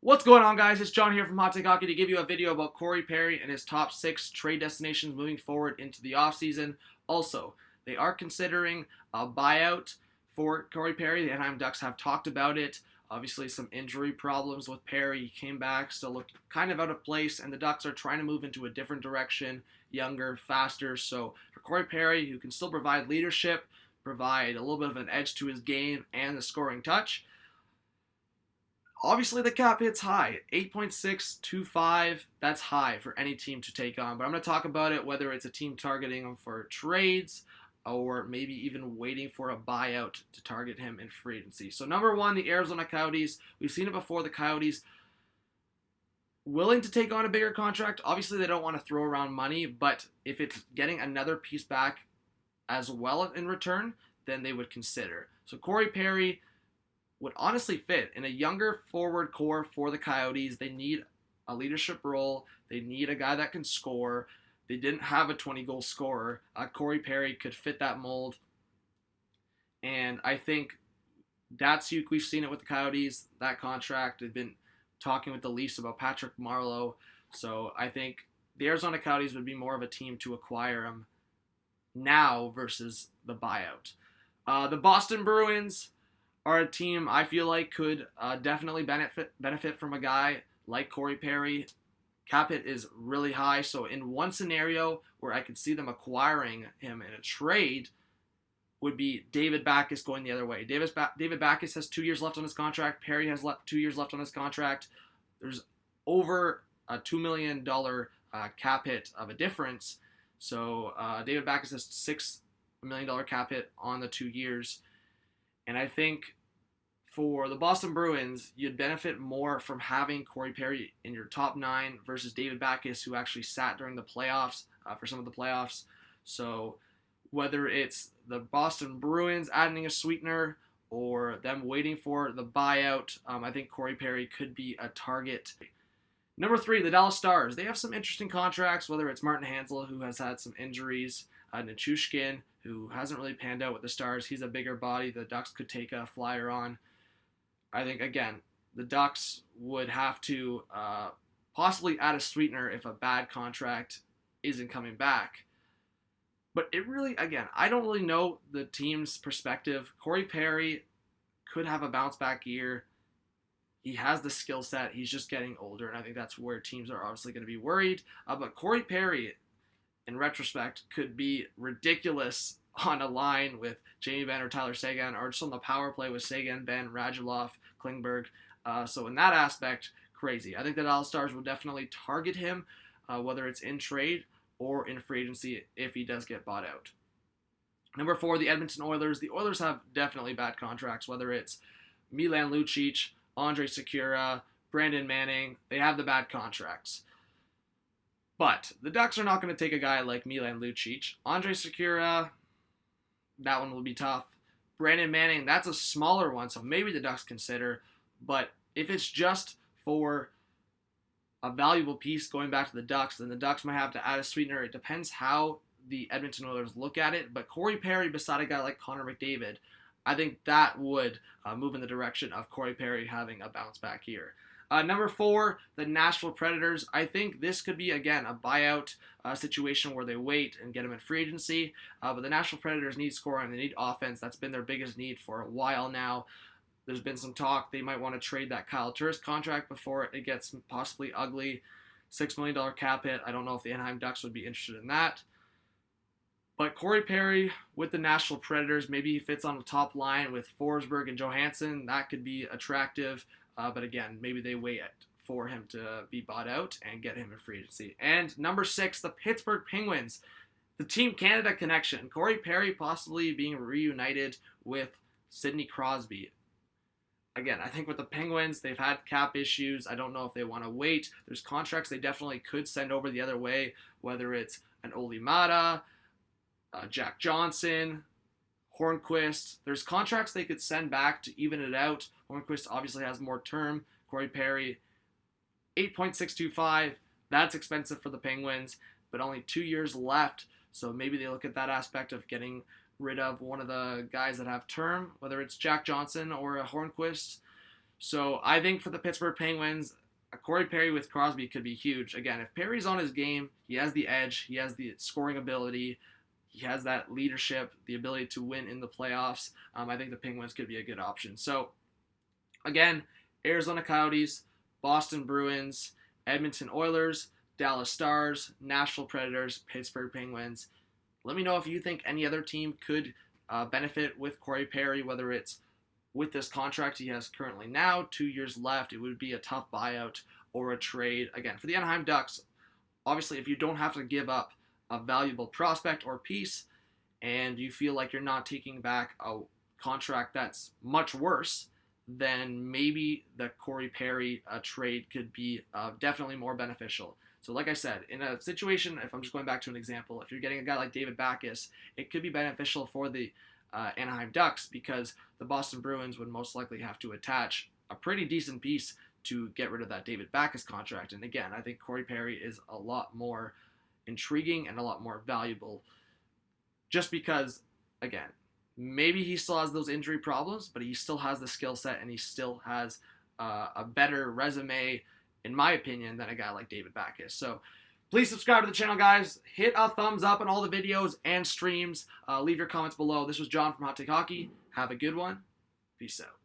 What's going on, guys? It's John here from Hot Take Hockey to give you a video about Corey Perry and his top 6 trade destinations moving forward into the offseason. Also, they are considering a buyout for Corey Perry. The Anaheim Ducks have talked about it. Obviously, some injury problems with Perry. He came back, still looked kind of out of place, and the Ducks are trying to move into a different direction, younger, faster. So, for Corey Perry, who can still provide leadership, provide a little bit of an edge to his game and the scoring touch, obviously the cap hit's high. 8.625, that's high for any team to take on. But I'm going to talk about it, whether it's a team targeting him for trades or maybe even waiting for a buyout to target him in free agency. So number one, the Arizona Coyotes. We've seen it before. The Coyotes willing to take on a bigger contract. Obviously, they don't want to throw around money, but if it's getting another piece back as well in return, then they would consider. So Corey Perry would honestly fit in a younger forward core for the Coyotes. They need a leadership role. They need a guy that can score. They didn't have a 20-goal scorer. Corey Perry could fit that mold. And I think we've seen it with the Coyotes, that contract. They've been talking with the Leafs about Patrick Marleau. So I think the Arizona Coyotes would be more of a team to acquire him now versus the buyout. The Boston Bruins are a team I feel like could definitely benefit from a guy like Corey Perry. Cap hit is really high, so in one scenario where I could see them acquiring him in a trade would be David Backes going the other way. David Backes has 2 years left on his contract. Perry has 2 years left on his contract. There's over a $2 million cap hit of a difference. So David Backes has $6 million cap hit on the 2 years. And I think for the Boston Bruins, you'd benefit more from having Corey Perry in your top 9 versus David Backes, who actually sat during the playoffs, for some of the playoffs. So whether it's the Boston Bruins adding a sweetener or them waiting for the buyout, I think Corey Perry could be a target. Number 3, the Dallas Stars. They have some interesting contracts, whether it's Martin Hansel, who has had some injuries, Nichushkin, who hasn't really panned out with the Stars. He's a bigger body the Ducks could take a flyer on. I think, again, the Ducks would have to possibly add a sweetener if a bad contract isn't coming back. But it really, again, I don't really know the team's perspective. Corey Perry could have a bounce back year. He has the skill set. He's just getting older, and I think that's where teams are obviously going to be worried. But Corey Perry, in retrospect, could be ridiculous on a line with Jamie Benn or Tyler Seguin, or just on the power play with Seguin, Benn, Radulov, Klingberg. So in that aspect, crazy. I think the Dallas Stars will definitely target him, whether it's in trade or in free agency if he does get bought out. Number 4, the Edmonton Oilers. The Oilers have definitely bad contracts, whether it's Milan Lucic, Andre Sekura, Brandon Manning. They have the bad contracts. But the Ducks are not going to take a guy like Milan Lucic. Andre Sekura, that one will be tough. Brandon Manning, that's a smaller one, so maybe the Ducks consider. But if it's just for a valuable piece going back to the Ducks, then the Ducks might have to add a sweetener. It depends how the Edmonton Oilers look at it. But Corey Perry beside a guy like Connor McDavid, I think that would move in the direction of Corey Perry having a bounce back year. Number 4, the Nashville Predators. I think this could be, again, a buyout situation where they wait and get him in free agency. But the Nashville Predators need scoring. They need offense. That's been their biggest need for a while now. There's been some talk they might want to trade that Kyle Turris contract before it gets possibly ugly. $6 million cap hit. I don't know if the Anaheim Ducks would be interested in that. But Corey Perry with the Nashville Predators, maybe he fits on the top line with Forsberg and Johansson. That could be attractive. But again, maybe they wait for him to be bought out and get him in free agency. And number 6, the Pittsburgh Penguins. The Team Canada connection. Corey Perry possibly being reunited with Sidney Crosby. Again, I think with the Penguins, they've had cap issues. I don't know if they want to wait. There's contracts they definitely could send over the other way, whether it's an Oli Mata, Jack Johnson, Hornquist. There's contracts they could send back to even it out. Hornquist obviously has more term. Corey Perry, 8.625. That's expensive for the Penguins, but only 2 years left. So maybe they look at that aspect of getting rid of one of the guys that have term, whether it's Jack Johnson or a Hornquist. So I think for the Pittsburgh Penguins, a Corey Perry with Crosby could be huge. Again, if Perry's on his game, he has the edge, he has the scoring ability, he has that leadership, the ability to win in the playoffs. I think the Penguins could be a good option. So again, Arizona Coyotes, Boston Bruins, Edmonton Oilers, Dallas Stars, Nashville Predators, Pittsburgh Penguins. Let me know if you think any other team could benefit with Corey Perry, whether it's with this contract he has currently now, 2 years left, it would be a tough buyout or a trade. Again, for the Anaheim Ducks, obviously if you don't have to give up a valuable prospect or piece and you feel like you're not taking back a contract that's much worse, then maybe the Corey Perry trade could be definitely more beneficial. So like I said, in a situation, if I'm just going back to an example, if you're getting a guy like David Backes, it could be beneficial for the Anaheim Ducks because the Boston Bruins would most likely have to attach a pretty decent piece to get rid of that David Backes contract. And again, I think Corey Perry is a lot more intriguing and a lot more valuable just because, again, maybe he still has those injury problems, but he still has the skill set and he still has a better resume, in my opinion, than a guy like David Backes. So please subscribe to the channel, guys. Hit a thumbs up on all the videos and streams. Leave your comments below. This was John from Hot Take Hockey. Have a good one. Peace out.